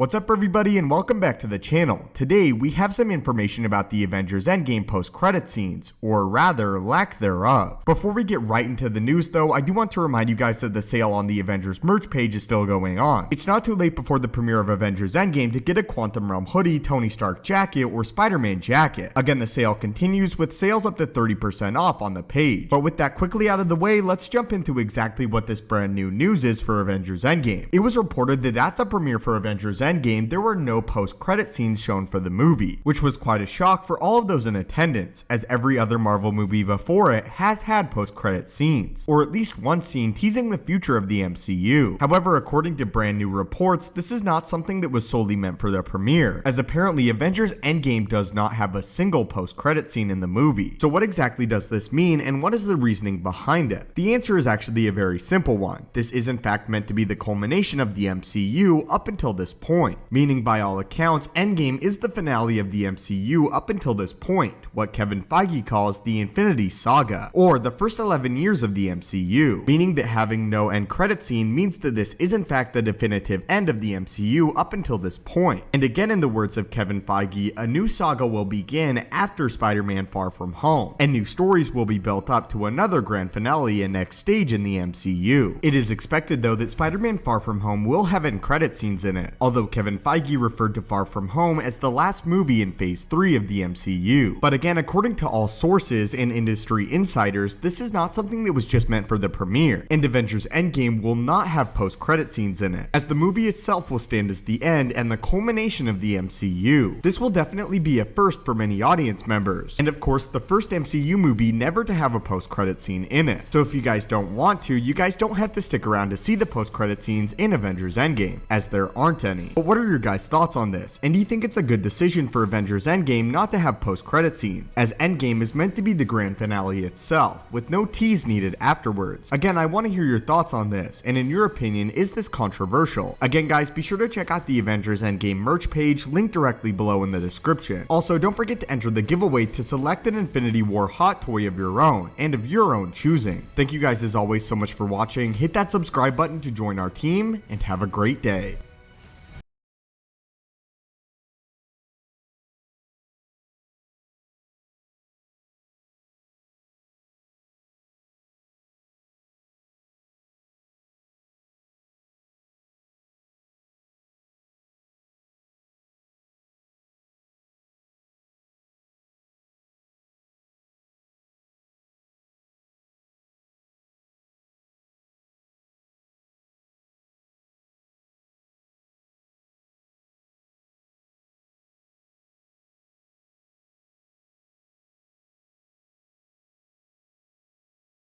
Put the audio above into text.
What's up everybody and welcome back to the channel. Today we have some information about the Avengers Endgame post-credit scenes, or rather lack thereof. Before we get right into the news though, I do want to remind you guys that the sale on the Avengers merch page is still going on. It's not too late before the premiere of Avengers Endgame to get a Quantum Realm hoodie, Tony Stark jacket, or Spider-Man jacket. Again, the sale continues with sales up to 30% off on the page. But with that quickly out of the way, let's jump into exactly what this brand new news is for Avengers Endgame. It was reported that at the premiere for Avengers Endgame, there were no post-credit scenes shown for the movie, which was quite a shock for all of those in attendance, as every other Marvel movie before it has had post-credit scenes, or at least one scene teasing the future of the MCU. However, according to brand new reports, this is not something that was solely meant for the premiere, as apparently Avengers Endgame does not have a single post-credit scene in the movie. So what exactly does this mean, and what is the reasoning behind it? The answer is actually a very simple one. This is in fact meant to be the culmination of the MCU up until this point, meaning by all accounts, Endgame is the finale of the MCU up until this point, what Kevin Feige calls the Infinity Saga, or the first 11 years of the MCU, meaning that having no end credit scene means that this is in fact the definitive end of the MCU up until this point. And again, in the words of Kevin Feige, a new saga will begin after Spider-Man Far From Home, and new stories will be built up to another grand finale and next stage in the MCU. It is expected though that Spider-Man Far From Home will have end credit scenes in it, although Kevin Feige referred to Far From Home as the last movie in Phase 3 of the MCU. But again, according to all sources and industry insiders, this is not something that was just meant for the premiere, and Avengers Endgame will not have post-credit scenes in it, as the movie itself will stand as the end and the culmination of the MCU. This will definitely be a first for many audience members, and of course the first MCU movie never to have a post-credit scene in it. So if you guys don't want to, you guys don't have to stick around to see the post-credit scenes in Avengers Endgame, as there aren't any. But what are your guys' thoughts on this? And do you think it's a good decision for Avengers Endgame not to have post-credit scenes, as Endgame is meant to be the grand finale itself, with no tease needed afterwards? Again, I want to hear your thoughts on this, and in your opinion, is this controversial? Again guys, be sure to check out the Avengers Endgame merch page, linked directly below in the description. Also, don't forget to enter the giveaway to select an Infinity War hot toy of your own, and of your own choosing. Thank you guys as always so much for watching, hit that subscribe button to join our team, and have a great day.